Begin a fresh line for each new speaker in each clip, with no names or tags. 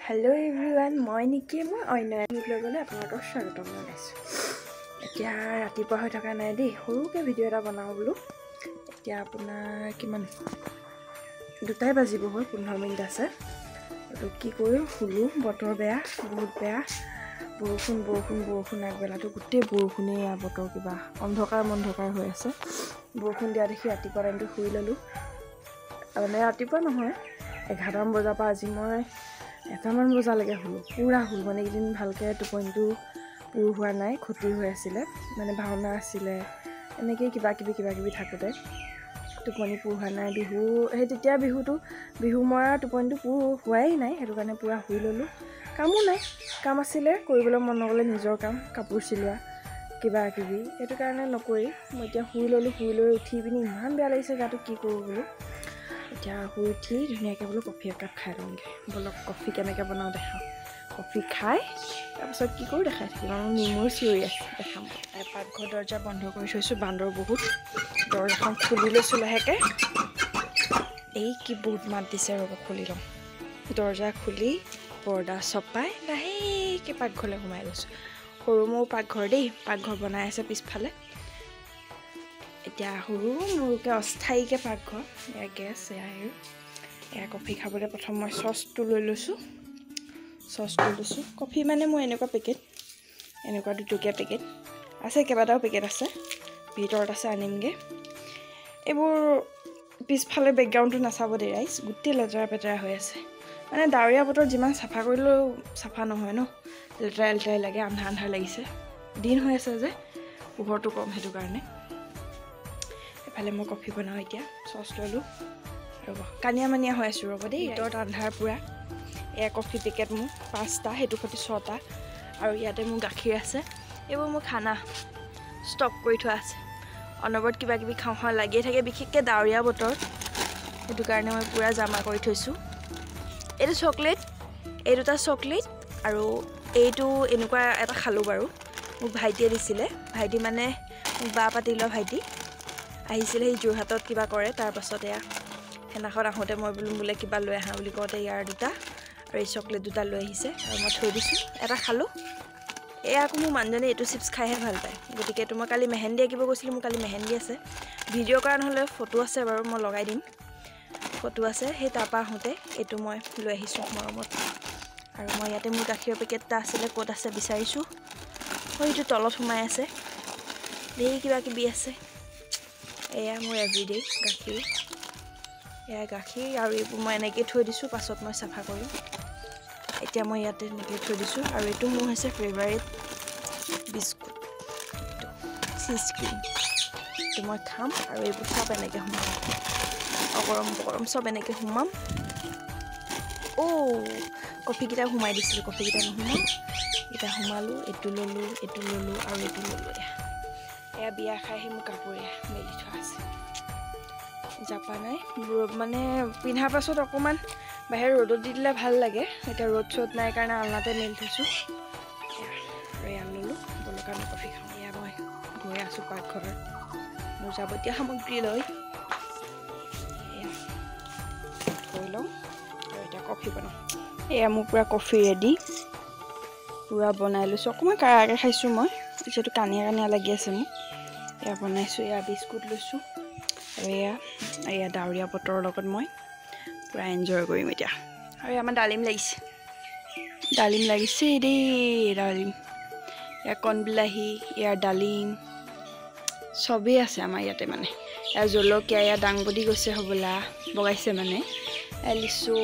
Hello everyone, মই নিকি মই অন্য ভিডিঅ' লৈ আপোনালোকক স্বাগতম জনাইছোঁ। এতিয়া ৰাতিপুৱা হৈ থকা নাই দেই, সৰুকৈ ভিডিঅ' এটা বনাওঁ বোলো। এতিয়া আপোনাৰ কিমান 2টাই বাজিব হ'ল, 15 মিনিট আছে। তো কি কৰোঁ, শুলোঁ, বতৰ বেয়া, বহুত বেয়া। বৰষুণ আগবেলাটো গোটেই বৰষুণেই, বতৰ কিবা অন্ধকাৰ হৈ আছে। বৰষুণ দিয়া দেখি ৰাতিপুৱা টাইমটো শুই ল'লোঁ। মানে ৰাতিপুৱা নহয়, 11মান বজাৰ পৰা আজি মই 1মান বজালৈকে শুলোঁ, পূৰা শুলোঁ। মানে এইকেইদিন ভালকৈ টোপনিটো পূৰ হোৱা নাই, ক্ষতি হৈ আছিলে, মানে ভাওনা আছিলে, এনেকেই কিবা কিবি থাকোঁতে টোপনি পূৰ হোৱা নাই। তেতিয়া বিহু মৰা টোপনিটো পূৰ হোৱাই নাই, সেইটো কাৰণে পূৰা শুই ল'লোঁ। কামো নাই, কাম আছিলে কৰিবলৈ মন নগ'লে, নিজৰ কাম, কাপোৰ চিলোৱা কিবা কিবি, সেইটো কাৰণে নকৰি মই এতিয়া শুই ল'লোঁ। শুই লৈ উঠি পিনি ইমান বেয়া লাগিছে গাটো, কি কৰোঁ বোলো। এতিয়া শুই উঠি ধুনীয়াকৈ বোলো কফি একাপ খাই লওঁগৈ। বলক কফি কেনেকৈ বনাওঁ দেখাওঁ। কফি খাই তাৰপাছত কি কৰোঁ দেখাই থাকিম। আমাৰ নেমুৰ চিঞৰি আছে, দেখাম। পাকঘৰ দৰ্জা বন্ধ কৰি থৈছোঁ, বান্দৰ বহুত। দৰ্জাখন খুলি লৈছোঁ লাহেকৈ। এই কি বহুত মাত দিছে, ৰ'ব খুলি লওঁ। দৰ্জা খুলি পৰ্দা চপাই লাহেকৈ পাকঘৰলৈ সোমাই গৈছোঁ। সৰু মোৰ পাকঘৰ দেই, পাকঘৰ বনাই আছে পিছফালে। এতিয়া সৰুকৈ অস্থায়ীকৈ পাকঘৰ। এয়া গেছ, এয়া কফি খাবলৈ প্ৰথম মই চচটো লৈ লৈছোঁ। কফি মানে মোৰ এনেকুৱা পেকেট, এনেকুৱা 2টকীয়া পেকেট আছে, কেইবাটাও পেকেট আছে, ভিতৰত আছে, আনিমগৈ। এইবোৰ পিছফালে বেকগ্ৰাউণ্ডটো নাচাব দেই ৰাইজ, গোটেই লেতেৰা পেতেৰা হৈ আছে। মানে ডাৱৰীয়া বতৰ যিমান চাফা কৰিলেও চাফা নহয় ন, লেতেৰাই লাগে, আন্ধাৰ লাগিছে। দিন হৈ আছে যে, পোহৰটো কম, সেইটো কাৰণে। এফালে মই কফি বনাওঁ। এতিয়া চচ ল'লোঁ, ৰ'ব কানিয়া মানিয়া হৈ আছোঁ, ৰ'ব দেই। ভিতৰত আন্ধাৰ পূৰা। এয়া কফি পেকেট মোৰ 5টা, সেইটোৰ সৈতে 6টা, আৰু ইয়াতে মোৰ গাখীৰ আছে। এইবোৰ মোৰ খানা ষ্টক কৰি থোৱা আছে, অনবৰত কিবা কিবি খাওঁ লাগিয়ে থাকে, বিশেষকৈ ডাৱৰীয়া বতৰ, সেইটো কাৰণে মই পূৰা জমা কৰি থৈছোঁ। এইটো চকলেট, এই 2টা চকলেট, আৰু এইটো এনেকুৱা এটা খালোঁ বাৰু, মোক ভাইটিয়ে দিছিলে। ভাইটি মানে মোক বা পাতি লোৱা ভাইটি আহিছিলে, সেই যোৰহাটত কিবা কৰে। তাৰপাছত এয়া সেইদিনাখন আহোঁতে মই বোলে কিবা লৈ আহা বুলি কওঁতে ইয়াৰ 2টা আৰু এই চকলেট 2টা লৈ আহিছে, আৰু মই থৈ দিছোঁ। এটা খালোঁ। এয়া আকৌ মোৰ মানুহজনে এইটো চিপছ খাইহে ভাল পায়, গতিকে এইটো মই কালি মেহেন্দি আঁকিব গৈছিলোঁ, মোৰ কালি মেহেন্দি আছে। ভিডিঅ' কৰা নহ'লে ফটো আছে বাৰু, মই লগাই দিম, ফটো আছে। সেই তাৰপৰা আহোঁতে এইটো মই লৈ আহিছোঁ মৰমত। আৰু মই ইয়াতে মোৰ গাখীৰৰ পেকেট এটা আছিলে, ক'ত আছে বিচাৰিছোঁ। সেইটো তলত সোমাই আছে, ধেৰ কিবা কিবি আছে। এয়া মোৰ এভৰিডে গাখীৰ, এয়া গাখীৰ, আৰু এইবোৰ মই এনেকৈ থৈ দিছোঁ, পাছত মই চাফা কৰিম। এতিয়া মই ইয়াতে এনেকৈ থৈ দিছোঁ। আৰু এইটো মোৰ হৈছে ফেভাৰিট বিস্কুট, এইটো চীজ ক্ৰীম, এইটো মই খাম। আৰু এইবোৰ চব এনেকৈ সোমাম, গৰম চব এনেকৈ সোমাম। কফিকেইটা সোমাই দিছিলোঁ, কফিকেইটা নোসোমাম, এইকেইটা সোমালোঁ। এইটো ল'লোঁ, আৰু এইটো ল'লোঁ। এয়া বিয়া খাই আহি মোৰ কাপোৰ এয়া মেলি থোৱা আছে, জাপা নাই। মানে পিন্ধাৰ পাছত অকণমান বাহিৰত ৰ'দত দি দিলে ভাল লাগে। এতিয়া ৰ'দ নাই কাৰণে আলনাতে মেলি থৈছোঁ। আৰু এয়া ল'লোঁ, ব'লক আমি কফি খাওঁ। এয়া মই গৈ আছোঁ পাকঘৰত মোৰ যাৱতীয় সামগ্ৰী লৈ। এয়া থৈ লওঁ, আৰু এতিয়া কফি বনাওঁ। এয়া মোৰ পূৰা কফি ৰেডি, পূৰা বনাই লৈছোঁ। অকণমান কাঢ়াকৈ খাইছোঁ মই, যিহেতু কানিয়া লাগি আছে মোক। এয়া বনাইছোঁ, এয়া বিস্কুট লৈছোঁ, আৰু এয়া ডাৱৰীয়া বতৰৰ লগত মই পূৰা এনজয় কৰিম এতিয়া। আৰু আমাৰ ডালিম লাগিছে দেই, ডালিম। এয়া কণবিলাহী, এয়া ডালিম, চবেই আছে আমাৰ ইয়াতে। মানে এয়া জলকীয়া, এয়া দাংবডি গৈছে হ'বলা, বগাইছে মানে। এয়া লিচু,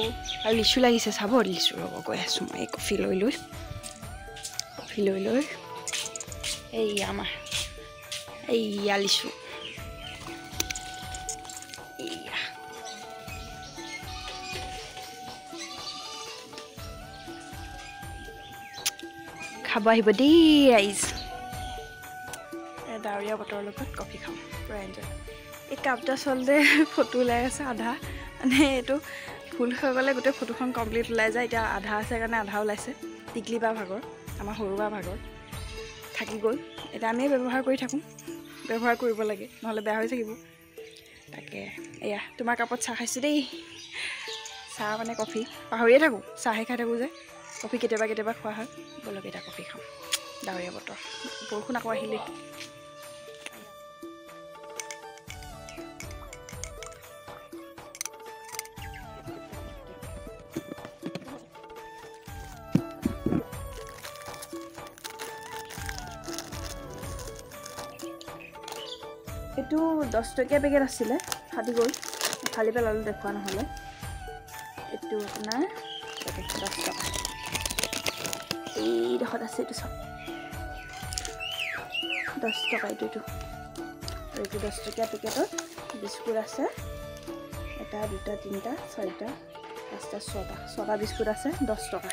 আৰু লিচু লাগিছে, চাব লিচু, ৰ'ব গৈ আছোঁ মই। এই কফি লৈ এইয়া লিচু, এইয়া খাব আহিব দেই ৰাইজ। ডাৱৰীয়া বতৰৰ লগত কফি খাওঁ, পূৰা এনজয়। এই কাপটো আচলতে ফটো ওলাই আছে আধা, মানে এইটো ফুল হৈ গ'লে গোটেই ফটোখন কমপ্লিট ওলাই যায়। এতিয়া আধা আছে কাৰণে আধা ওলাইছে। টিকলি বা ভাগৰ, আমাৰ সৰু বা ভাগৰ থাকি গ'ল। এতিয়া আমিয়ে ব্যৱহাৰ কৰি থাকোঁ, ব্যৱহাৰ কৰিব লাগে, নহ'লে বেয়া হৈ থাকিব। তাকে এয়া তোমাৰ কাপত চাহ খাইছোঁ দেই, চাহ মানে কফি পাহৰিয়ে থাকোঁ, চাহে খাই থাকোঁ যে, কফি কেতিয়াবা কেতিয়াবা খোৱা হয়। বলক এতিয়া কফি খাওঁ, ডাৱৰীয়া বতৰ, বৰষুণ আকৌ আহিলেই। এইটো 10 টকীয়া পেকেট আছিলে, ফাটি গ'ল, ফালি পেলালোঁ, দেখুওৱা নহ'লে। এইটো আপোনাৰ 10 টকা, এইডোখৰত আছে, এইটো চাওক 10 টকা এইটো। আৰু এইটো 10 টকীয়া পেকেটত বিস্কুট আছে, 1 2 3 4 5 6টা বিস্কুট আছে, 10 টকা।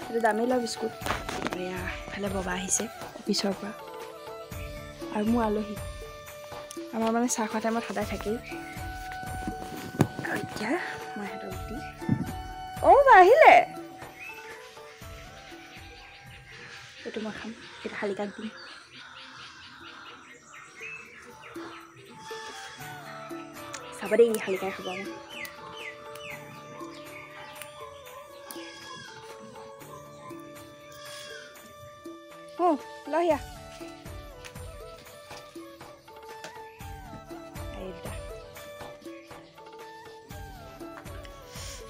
এইটো দামী লয় বিস্কুট। এয়া ইফালে ববা আহিছে অফিচৰ পৰা, আৰু মোৰ আলহী। আমাৰ মানে চাহ খোৱা টাইমত সদায় থাকেই। আৰু এতিয়া মই সিহঁতক দি বা আহিলে, এইটো মই খাম, এইটো শালিকাক দিম। চাব দেই, শালিকাই খাব। লহিয়া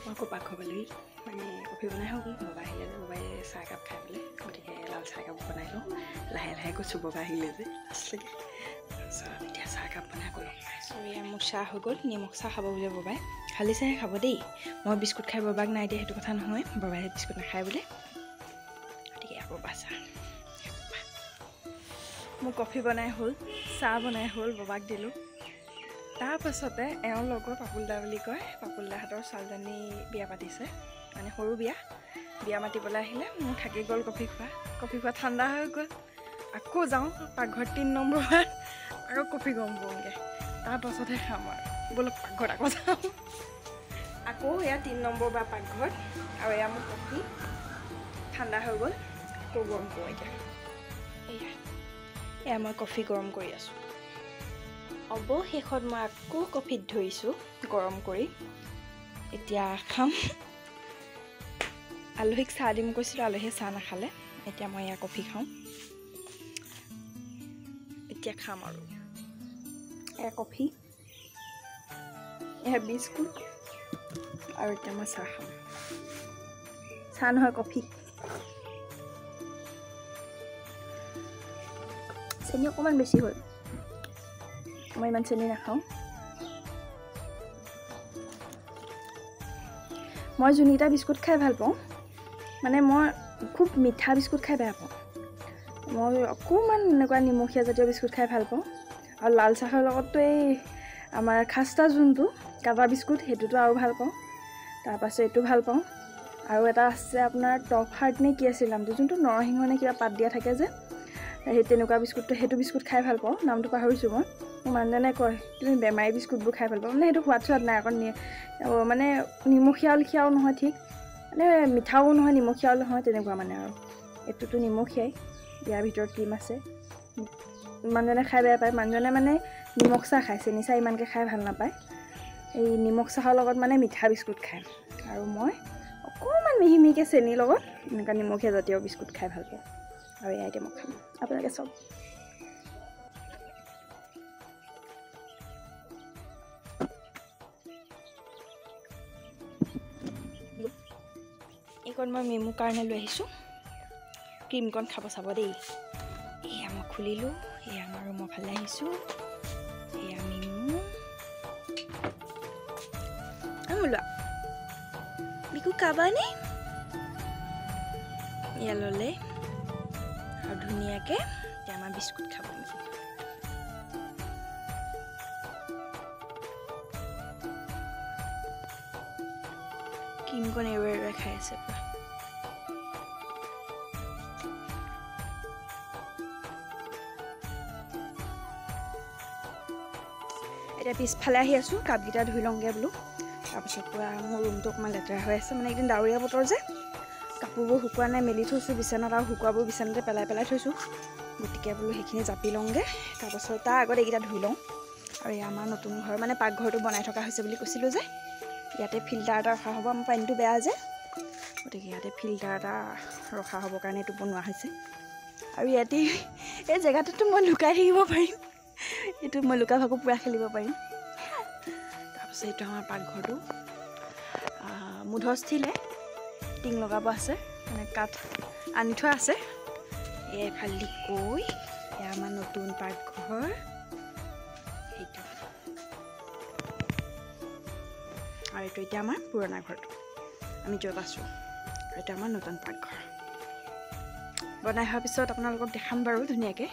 মই আকৌ পাকঘৰ পালোহি, মানে কফি বনাই হৈ গ'ল। ববা আহিলে যে, ববাই চাহ একাপ খাই পেলাই, গতিকে লাল চাহ একাপ বনাই লওঁ। লাহে লাহে কৈছোঁ, ববা আহিলে যে আচলতে। তাৰপিছত এতিয়া চাহ একাপ বনাই আকৌ লগ পাইছোঁ। এয়া মোৰ চাহ হৈ গ'ল, নিমখ চাহ খাব বোলে ববাই, খালী চাহে খাব দেই। মই বিস্কুট খাই ববাক নাই দিয়া সেইটো কথা নহয়, ববাই বিস্কুট নাখায় বোলে, গতিকে আকৌ ববা চাহ। মোৰ কফি বনাই হ'ল, চাহ বনাই হ'ল, ববাক দিলোঁ। তাৰপাছতে এওঁৰ লগৰ পাপুলদা বুলি কয়, পাপুলদাহঁতৰ ছোৱালীজনী বিয়া পাতিছে, মানে সৰু বিয়া মাতিবলৈ আহিলে। মোৰ থাকি গ'ল কফি খোৱা ঠাণ্ডা হৈ গ'ল। আকৌ যাওঁ পাকঘৰত 3 নম্বৰ বাৰ, আকৌ কফি গৰম কৰোঁগৈ, তাৰপাছতহে খাম আৰু। বলক পাকঘৰত আকৌ যাওঁ, আকৌ এয়া 3 নম্বৰ বাৰ পাকঘৰত। আৰু এয়া মোৰ কফি ঠাণ্ডা হৈ গ'ল, আকৌ গৰম কৰোঁ এতিয়া। এয়া মই কফি গৰম কৰি আছোঁ। অৱশেষত মই আকৌ কফিত ধৰিছোঁ গৰম কৰি, এতিয়া খাম। আলহীক চাহ দিম কৈছিলোঁ, আলহীয়ে চাহ নাখালে। এতিয়া মই এয়া কফি খাওঁ, এতিয়া খাম আৰু। এয়া কফি, এয়া বিস্কুট, আৰু এতিয়া মই চাহ খাম। চাহ নহয়, কফি। চেনি অকণমান বেছি হ'ল, মই ইমান চেনি নাখাওঁ। মই যোনকেইটা বিস্কুট খাই ভাল পাওঁ, মানে মই খুব মিঠা বিস্কুট খাই বেয়া পাওঁ। মই অকণমান এনেকুৱা নিমখীয়া জাতীয় বিস্কুট খাই ভাল পাওঁ। আৰু লাল চাহৰ লগততো এই আমাৰ খাস্তা যোনটো কাটা বিস্কুট, সেইটোতো আৰু ভাল পাওঁ। তাৰপাছত এইটো ভাল পাওঁ, আৰু এটা আছে আপোনাৰ টপ হাৰ্ট নে কি আছিল নামটো, যোনটো নৰসিংহ নে কিবা পাত দিয়া থাকে যে, সেই তেনেকুৱা বিস্কুটটো, সেইটো বিস্কুট খাই ভাল পাওঁ, নামটো পাহৰিছোঁ মই। মোৰ মানুহজনে কয় তুমি বেমাৰী বিস্কুটবোৰ খাই ভাল পাওঁ, মানে সেইটো সোৱাদ চোৱাদ নাই, অকণ মানে নিমখীয়াও নহয়, ঠিক মানে মিঠাও নহয় নিমখীয়াও নহয়, তেনেকুৱা মানে। আৰু এইটোতো নিমখীয়াই, ইয়াৰ ভিতৰত ক্ৰীম আছে। মানুহজনে খাই বেয়া পায়, মানুহজনে মানে নিমখ চাহ খায়, চেনি চাহ ইমানকৈ খাই ভাল নাপায়। এই নিমখ চাহৰ লগত মানে মিঠা বিস্কুট খায়, আৰু মই অকণমান মিহি মিহিকৈ চেনিৰ লগত এনেকুৱা নিমখীয়া জাতীয় বিস্কুট খাই ভাল পাওঁ। আৰু এয়া এতিয়া মই খাম, আপোনালোকে চাওক। এইকণ মই মেমুৰ কাৰণে লৈ আহিছোঁ, ক্ৰীমকণ খাব চাব দেই। এয়া মই খুলিলোঁ, এয়া আমাৰ ৰুমৰ ফালে আহিছোঁ, এয়া মেমু। লোৱা বিকু খাবানে? এয়া ল'লে, আৰু ধুনীয়াকৈ এতিয়া আমাৰ বিস্কুট খাব। ক্ৰীমকণ এৰুৱাই খাই আছে পুৰা। এতিয়া পিছফালে আহি আছোঁ, কাপকেইটা ধুই লওঁগৈ বোলো। তাৰপিছত পূৰা মোৰ ৰুমটো অকণমান লেতেৰা হৈ আছে, মানে একদিন ডাৱৰীয়া বতৰ যে, কাপোৰবোৰ শুকোৱা নাই, মেলি থৈছোঁ বিচনাত, আৰু শুকোৱাবোৰ বিচনাতে পেলাই থৈছোঁ। গতিকে বোলো সেইখিনি জাপি লওঁগৈ, তাৰপাছত তাৰ আগত এইকেইটা ধুই লওঁ। আৰু এই আমাৰ নতুন ঘৰ, মানে পাকঘৰটো বনাই থকা হৈছে বুলি কৈছিলোঁ যে, ইয়াতে ফিল্টাৰ এটা ৰখা হ'ব, আমাৰ পানীটো বেয়া যে, গতিকে ইয়াতে ফিল্টাৰ এটা ৰখা হ'বৰ কাৰণে এইটো বনোৱা হৈছে। আৰু ইয়াতে এই জেগাটোতো মই লুকাই থাকিব পাৰিম, এইটো মই লুকা ভাকু পূৰা খেলিব পাৰিম। তাৰপিছত এইটো আমাৰ পাকঘৰটো মুধস্থিলে টিং লগাব আছে, মানে কাঠ আনি থোৱা আছে। এইফালে কৈ এয়া আমাৰ নতুন পাকঘৰ, সেইটো আৰু এইটো এতিয়া আমাৰ পুৰণা ঘৰটো, আমি য'ত আছোঁ। এইটো আমাৰ নতুন পাকঘৰ বনাই হোৱাৰ পিছত আপোনালোকক দেখাম বাৰু ধুনীয়াকৈ।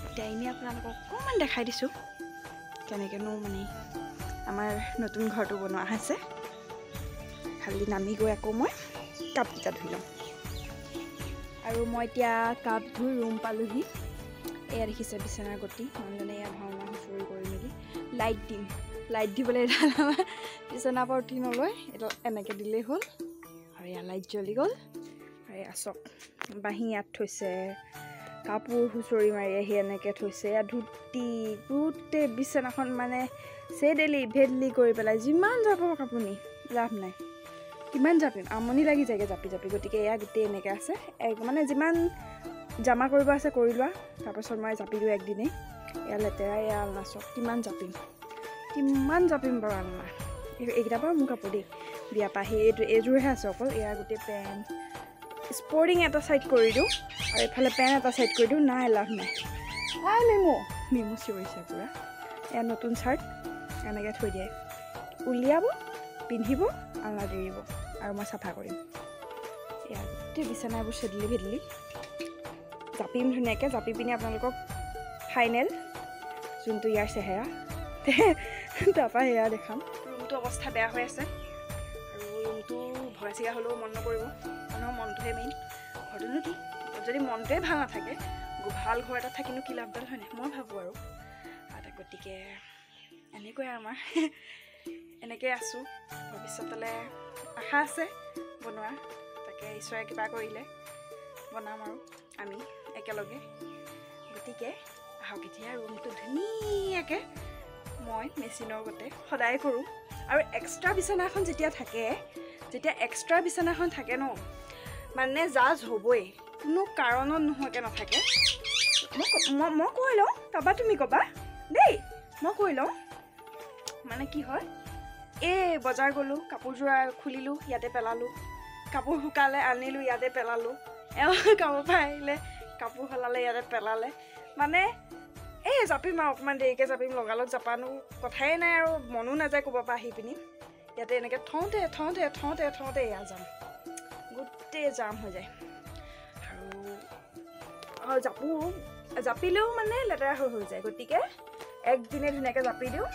এতিয়া এনেই আপোনালোকক অকণমান দেখাই দিছোঁ কেনেকৈনো মানে আমাৰ নতুন ঘৰটো বনোৱা হৈছে। খালি নামি গৈ আকৌ মই কাপকেইটা ধুই ল'ম। আৰু মই এতিয়া কাপ ধুই ৰুম পালোহি। এয়া দেখিছে বিচনাৰ গতি, মানুহজনে এয়া ভাওনা হুঁচৰি কৰি মেলি লাইট দিম, লাইট দিবলৈ এডাল আমাৰ বিচনাৰ পৰা উঠি নলয়, এডাল এনেকৈ দিলেই হ'ল। আৰু এয়া লাইট জ্বলি গ'ল। আৰু এয়া চক বাঁহী ইয়াত থৈছে, কাপোৰ হুঁচৰি মাৰি আহি এনেকৈ থৈছে। এয়া ধুতি গোটেই বিচনাখন মানে চেডেলি ভেদলি কৰি পেলাই, যিমান জাপক আপুনি লাভ নাই, কিমান জাপিম, আমনি লাগি যায়গৈ জাপি জাপি। গতিকে এয়া গোটেই এনেকৈ আছে, মানে যিমান জমা কৰিব আছে কৰি লোৱা, তাৰপাছত মই জাপি দিওঁ একদিনেই। এয়া লেতেৰা, এয়া আলনা চক কিমান জাপিম বাৰু আলনা। এইকেইটা বাৰু মোৰ কাপোৰ দেই, বিয়া পৰা আহি এইযোৰহে আছে অকল। এয়া গোটেই পেণ্ট স্পৰ্টিং এটা ছাইড কৰি দিওঁ, আৰু এইফালে পেণ্ট এটা ছাইড কৰি দিওঁ। নাই লাভ নাই। মিমু চিঞৰিছে পূৰা। এয়া নতুন চাৰ্ট এনেকৈ থৈ দিয়ে, উলিয়াব, পিন্ধিব, আলনা এৰিব, আৰু মই চাফা কৰিম। এয়া গোটেই বিচনাবোৰ চেদলি ভেদলি জাপিম ধুনীয়াকৈ। জাপি পিনি আপোনালোকক ফাইনেল যোনটো ইয়াৰ চেহেৰা, তাৰপৰা সেয়া দেখাম। ৰুমটো অৱস্থা বেয়া হৈ আছে, আৰু ৰুমটো ভগা চিগা হ'লেও মন নকৰিব, মানুহৰ মনটোহে মেইন। ঘৰটোনো কি, যদি মনটোৱে ভাল নাথাকে, ভাল ঘৰ এটাত থাকিনো কি লাভডাল হয়নে, মই ভাবোঁ আৰু। গতিকে এনেকৈ আমাৰ এনেকৈ আছোঁ। ভৱিষ্যতলৈ আশা আছে বনোৱা, তাকে ঈশ্বৰে কিবা কৰিলে বনাম আৰু আমি একেলগে। গতিকে আহক এতিয়া ৰুমটো ধুনীয়াকৈ মই মেচিনৰ গতে সদায় কৰোঁ। আৰু এক্সট্ৰা বিচনাখন যেতিয়া এক্সট্ৰা বিচনাখন থাকে ন, মানে জাজ হ'বই, কোনো কাৰণত নোহোৱাকৈ নাথাকে। মই কৈ লওঁ, তাৰপৰা তুমি ক'বা দেই, মই কৈ লওঁ। মানে কি হয়, এই বজাৰ গ'লোঁ, কাপোৰযোৰ খুলিলোঁ, ইয়াতে পেলালোঁ, কাপোৰ শুকালে আনিলোঁ, ইয়াতে পেলালোঁ, কামৰ পৰা আহিলে কাপোৰ সলালে, ইয়াতে পেলালে। মানে এই জাপিম আৰু অকণমান দেৰিকৈ জাপিম, লগালগ জাপানো কথাই নাই, আৰু মনো নাযায় ক'ৰবাৰ পৰা আহি পিনি। ইয়াতে এনেকৈ থওঁতে এয়া যাম, গোটেই জাম হৈ যায়। আৰু জাপিলেও মানে লেতেৰা হৈ যায়। গতিকে একদিনে ধুনীয়াকৈ জাপি দিওঁ।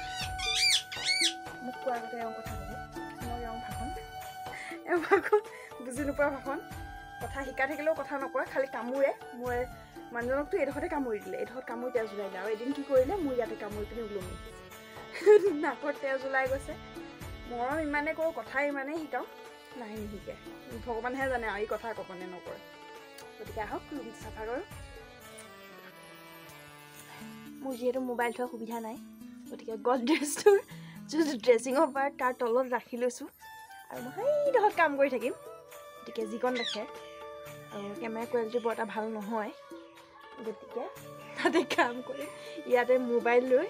মোক কোৱাৰ আগতে এওঁ কথা ক'ব, মই ভাষণ বুজি নোপোৱা ভাষণ, কথা শিকাই থাকিলেও কথা নকয়, খালি কামোৰে। মই মানুহজনকতো এইডোখৰতে কামুৰি দিলে, এইডোখৰত কামুৰি তেজ ওলাই দিলে, আৰু এদিন কি কৰিলে, মোৰ ইয়াতে কামুৰি পিনি ওলমি নাকত তেজ ওলাই গৈছে। মৰম ইমানেই কৰোঁ, কথা ইমানেই শিকাওঁ, নাই নিশিকে। ভগৱানহে জানে আৰু এই কথা ক'বনে নকৰে। গতিকে আহক ৰুম চাফা কৰোঁ। মোৰ যিহেতু মোবাইল থোৱাৰ সুবিধা নাই, গতিকে গডৰেজটোৰ যোনটো ড্ৰেছিঙৰ পাৰ্ট তাৰ তলত ৰাখি লৈছোঁ, আৰু মই সেইডোখৰত কাম কৰি থাকিম। গতিকে যিকণ দেখে, আৰু কেমেৰা কোৱালিটি বৰ এটা ভাল নহয়, গতিকে তাতে কাম কৰি ইয়াতে মোবাইল লৈ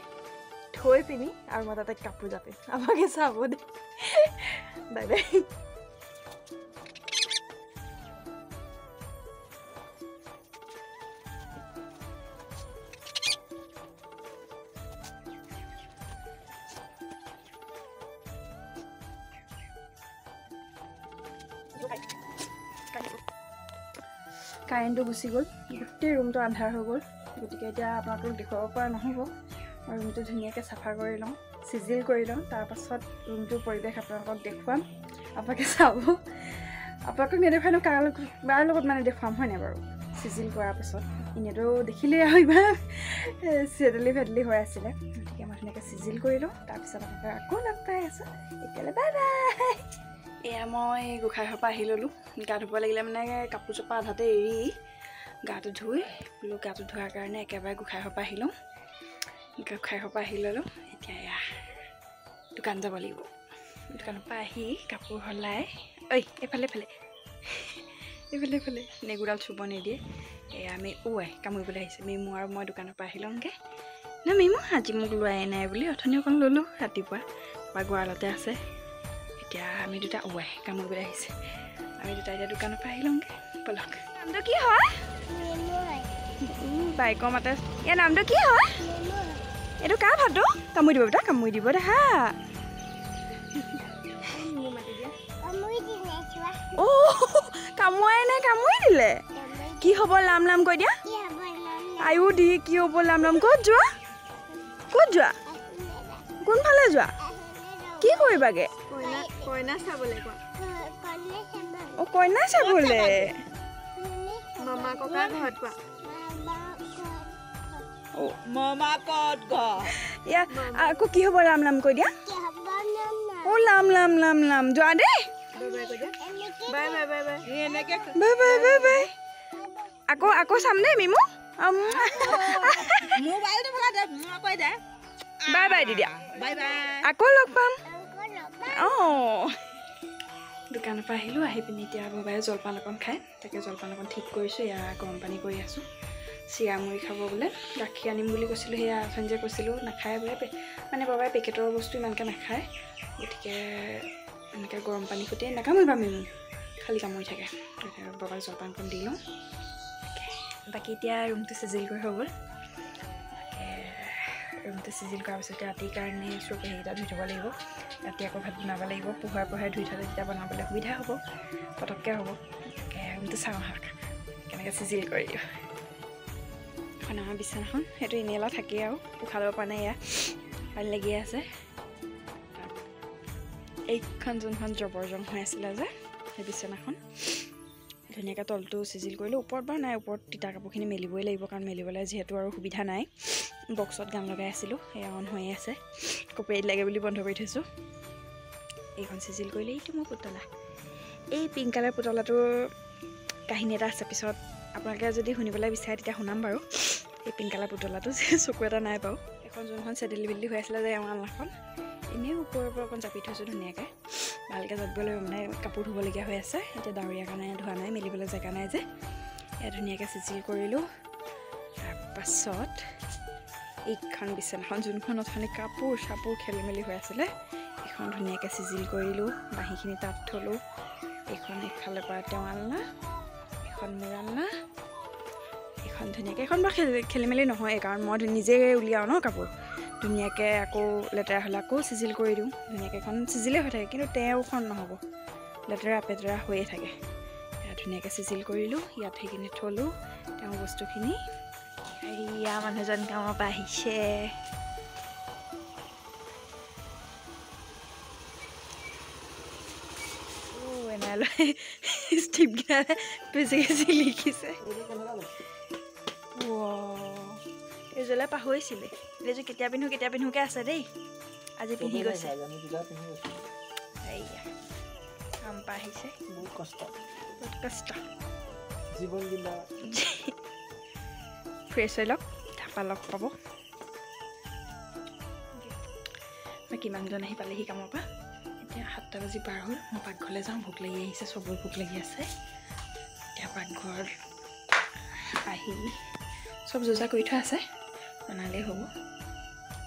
থৈ পিনি, আৰু মই তাতে কাপোৰ জাপিম। আপোনালোকে চাব দেই। Bye bye. কাৰেণ্টটো গুচি গ'ল, গোটেই ৰুমটো আন্ধাৰ হৈ গ'ল। গতিকে এতিয়া আপোনালোকক দেখুৱাব পৰা নহ'ব। মই ৰুমটো ধুনীয়াকৈ চাফা কৰি লওঁ, চিজিল কৰি লওঁ, তাৰপাছত ৰুমটোৰ পৰিৱেশ আপোনালোকক দেখুৱাম। আপোনালোকে চাব, আপোনালোকক নেদেখুৱানো কাৰ লগত মানে দেখুৱাম হয় নাই বাৰু। চিজিল কৰাৰ পাছত এনেইতো দেখিলেই আৰু ইমান চেডেলি ভেদলি হৈ আছিলে। গতিকে মই ধুনীয়াকৈ চিজিল কৰি লওঁ, তাৰপিছত আপোনালোকে আকৌ লগ পাই আছোঁ। এতিয়ালৈ বাই বাই। এয়া মই গোঁসাইঘৰৰ পৰা আহি ল'লোঁ। গা ধুব লাগিলে মানে কাপোৰজোপা আধাতে এৰি গাটো ধুই বোলো, গাটো ধোৱাৰ কাৰণে একেবাৰে গোঁসাইঘৰৰ পৰা আহি লওঁ। গোঁসাইঘৰৰ পৰা আহি ল'লোঁ। এতিয়া এয়া দোকান যাব লাগিব। দোকানৰ পৰা আহি কাপোৰ সলাই এইফালে নেগুডাল চুব নিদিয়ে আমি কামুৰিবলৈ আহিছে মিমু আৰু মই দোকানৰ পৰা আহি লওঁগৈ না মিমু আজি মোক লোৱাই নাই বুলি অথনি অকণ ল'লোঁ ৰাতিপুৱা বা গঁৰালতে আছে এতিয়া আমি দুটা কামুৰিবলৈ আহিছে আমি দুটা এতিয়া দোকানৰ পৰা আহি লওঁগৈ ব'লক নামটো কি হয় বাইকৰ মাতে ইয়াৰ নামটো কি হয় এইটো কাৰ ভাতটো কামুৰি দিব বেটা কামুৰি দিব দে হা কামুৱাই নাই কামুৰি দিলে কি হ'ব লাম লাম কৈ দিয়া আয়ু দি কি হ'ব লাম লাম ক'ত যোৱা কোনফালে যোৱা কি কৰিবাগে কইনা চাবলৈ কইনা চাবলৈ মামা ককা ঘৰত কোৱা মামা ক'ত ঘৰ আকৌ কি হ'ব লাম লাম কৈ দিয়া লাম লাম লাম লাম যোৱা দেই আকৌ চাম দেই মিমু বাই বাই দিদি আকৌ লগ পাম দোকানৰ পৰা আহিলোঁ আহি পিনি এতিয়া বাবাই জলপান অকণ খায় তাকে জলপান অকণ ঠিক কৰিছোঁ এয়া গৰম পানী কৰি আছোঁ চিৰা মুড়ি খাব বোলে গাখীৰ আনিম বুলি কৈছিলোঁ সেয়া সঞ্জয় কৈছিলোঁ নাখায় বোলে মানে বাবাই পেকেটৰ বস্তু ইমানকৈ নাখায় গতিকে এনেকৈ গৰম পানী সৈতে নাকামুৰিবা মিমু খালী কামুৰি থাকে বাবাক জলপানকণ দি লওঁ বাকী এতিয়া ৰুমটো চিজিল কৰি হৈ গ'ল ৰুমটো চিজিল কৰাৰ পিছতে ৰাতিৰ কাৰণে চব সেইকেইটা ধুই থ'ব লাগিব ৰাতি আকৌ ভাত বনাব লাগিব পোহাই ধুই থ'লে তেতিয়া বনাবলৈ সুবিধা হ'ব পটককৈ হ'ব ৰুমটো চাওঁ আহক কেনেকৈ চিজিল কৰি দিওঁ এখন আমাৰ বিচনাখন সেইটো এনেলা থাকেই আৰু উশাহ ল'ব পৰা নাই এয়া পানী লাগিয়ে আছে এইখন যোনখন জবৰ জং হৈ আছিলে যে সেই বিচনাখন ধুনীয়াকৈ তলটো চিজিল কৰিলোঁ ওপৰত বাৰু নাই ওপৰত তিতা কাপোৰখিনি মেলিবই লাগিব কাৰণ মেলিবলৈ যিহেতু আৰু সুবিধা নাই বক্সত গান লগাই আছিলোঁ সেয়া অন হৈয়ে আছে কপিৰাইট লাগে বুলি বন্ধ কৰি থৈছোঁ এইখন চিজিল কৰিলে এইটো মোৰ পুতলা এই পিংক কালাৰ পুতলাটোৰ কাহিনী এটা আছে পিছত আপোনালোকে যদি শুনিবলৈ বিচাৰে তেতিয়া শুনাম বাৰু এই পিংক কালাৰ পুতলাটো চকু এটা নাই বাৰু এখন যোনখন চেডেলি বেলি হৈ আছিলে যে আমাৰ আলনাখন এনেই ওপৰৰ পৰা অকণ জাপি থৈছোঁ ধুনীয়াকৈ ভালকৈ জাপিব লাগিব মানে কাপোৰ ধুবলগীয়া হৈ আছে এতিয়া ডাৱৰীয়া কাৰণে ধোৱা নাই মেলিবলৈ জেগা নাই যে এয়া ধুনীয়াকৈ চিজিল কৰিলোঁ তাৰপাছত এইখন বিচনাখন যোনখন অথনি কাপোৰ চাপোৰ খেলি মেলি হৈ আছিলে এইখন ধুনীয়াকৈ চিজিল কৰিলোঁ বাঁহীখিনি তাত থ'লোঁ এইখন এফালৰ পৰা তেওঁ আলনা এখন মোৰ আলনা এইখন ধুনীয়াকৈ এইখন বাৰু খেলি মেলি নহয় কাৰণ মই নিজে উলিয়াওঁ ন কাপোৰ ধুনীয়াকৈ আকৌ লেতেৰা হ'লে আকৌ চিজিল কৰি দিওঁ ধুনীয়াকৈ এখন চিজিলেই হৈ থাকে কিন্তু তেওঁখন নহ'ব লেতেৰা পেতেৰা হৈয়ে থাকে ধুনীয়াকৈ চিজিল কৰিলোঁ ইয়াত সেইখিনি থ'লোঁ তেওঁৰ বস্তুখিনি এয়া মানুহজন কামৰ পৰা আহিছে এনেলৈ ষ্টিপকেইটা বেছিকৈ লিখিছে এইযোৰলৈ পাহৰিছিলে এইযোৰ কেতিয়া পিন্ধোকৈ আছে দেই আজি পিন্ধি গৈছে এইয়া কাম পৰা আহিছে বহুত কষ্ট ফ্ৰেছ হৈ লওক তাৰপৰা লগ পাব বাকী মানুহজন আহি পালেহি কামৰ পৰা এতিয়া 7টা বাজি পাৰ হ'ল মই পাকঘৰলৈ যাওঁ ভোক লাগি আহিছে চবৰে ভোক লাগি আছে এতিয়া পাকঘৰত আহি চব যোজা কৰি থোৱা আছে বনালেই হ'ব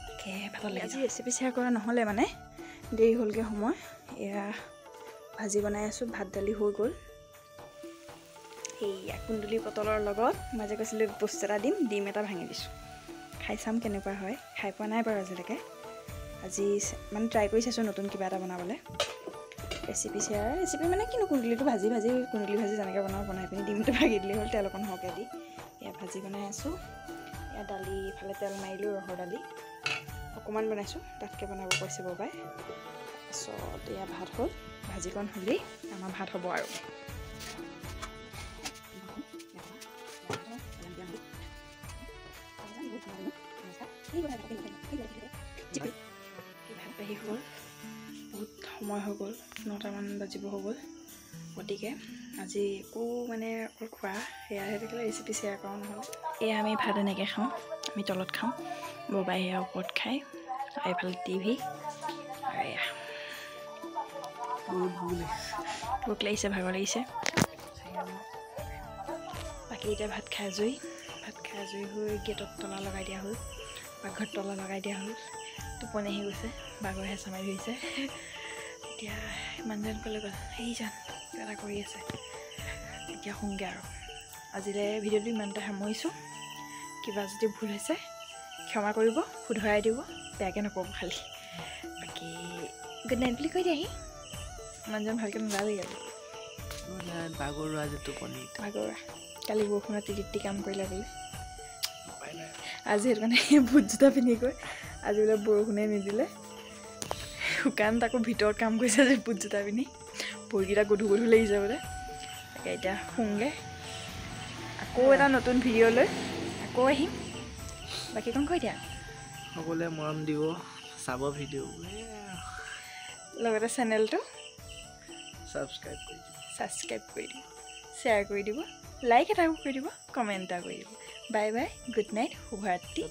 তাকে ভাতৰ লাগি আজি ৰেচিপি শ্বেয়াৰ কৰা নহ'লে মানে দেৰি হ'লগৈ সময় এয়া ভাজি বনাই আছোঁ ভাত দালি হৈ গ'ল সেয়া কুন্দুলি পটলৰ লগত মই যে কৈছিলোঁ বস্তু এটা ডিম এটা ভাঙি দিছোঁ খাই চাম কেনেকুৱা হয় খাই পোৱা নাই বাৰু আজিলৈকে আজি মানে ট্ৰাই কৰি চাইছোঁ নতুন কিবা এটা বনাবলৈ ৰেচিপি মানে কিনো কুন্দুলিটো ভাজি কুন্দুলি ভাজি যেনেকৈ বনাই পিনি ডিমটো ভাগি দিলেই হ'ল তেল অকণ সৰহকৈ দি এয়া ভাজি বনাই আছোঁ এয়া দালি ইফালে তেল মাৰিলোঁ ৰহৰ দালি অকণমান বনাইছোঁ তাতকৈ বনাব কৈছে বাবাই তাৰপাছত এয়া ভাত হ'ল ভাজিকণ হ'লেই আমাৰ ভাত হ'ব আৰু ভাত বাঢ়ি হ'ল বহুত সময় হৈ গ'ল 9টামান বাজিব হৈ গ'ল গতিকে আজি একো মানে অকল খোৱা সেয়াহে থাকিলে ৰেচিপি শ্বেয়াৰ কৰা নহ'ল এয়া আমি ভাত এনেকৈ খাওঁ আমি তলত খাওঁ ববাই সেয়া ওপৰত খায় আৰু এইফালে টিভি আৰু এয়া ভোক লাগিছে ভাগৰ লাগিছে বাকী এতিয়া ভাত খাই আজৰি হৈ গেটত তলা লগাই দিয়া হ'ল পাকঘৰত তলা লগাই দিয়া হ'ল টোপনি আহি গৈছে বাগৰ হেঁচা মাৰি ধৰিছে এতিয়া মানুহজন ক'লে গ'ল সেই যান কিবা এটা কৰি আছে এতিয়া শুওঁগৈ আৰু আজিলৈ ভিডিঅ'টো ইমানতে সামৰিছোঁ কিবা যদি ভুল হৈছে ক্ষমা কৰিব শুধৰাই দিব বেয়াকৈ নক'ব খালি বাকী গুড নাইট বুলি কৈ দিয়ে আহি মানুহজন ভালকৈ নোলালেই আৰু
ভাগৰুৱা যে টোপনি
ভাগৰুৱা কালি বৰষুণত তিতি কাম কৰিলে বোলে আজি সেইটো কাৰণে বুট জোতা পিন্ধি গৈ আজি বোলে বৰষুণে নিদিলে শুকান তাকো ভিতৰত কাম কৰিছে যে বুট জোতা পিন্ধি ভৰিকেইটা গধু লাগিছে বোলে তাকে এতিয়া শুওঁগৈ আকৌ এটা নতুন ভিডিঅ' লৈ আকৌ আহিম বাকী কণ কৈ দিয়া
সকলোৱে মৰম দিব চাব ভিডিঅ'
লগতে চেনেলটো
ছাবস্ক্ৰাইব কৰি দিব
শ্বেয়াৰ কৰি দিব লাইক এটা কৰি দিব কমেণ্ট এটা কৰি দিব বাই বাই গুড নাইট শুভৰাত্ৰি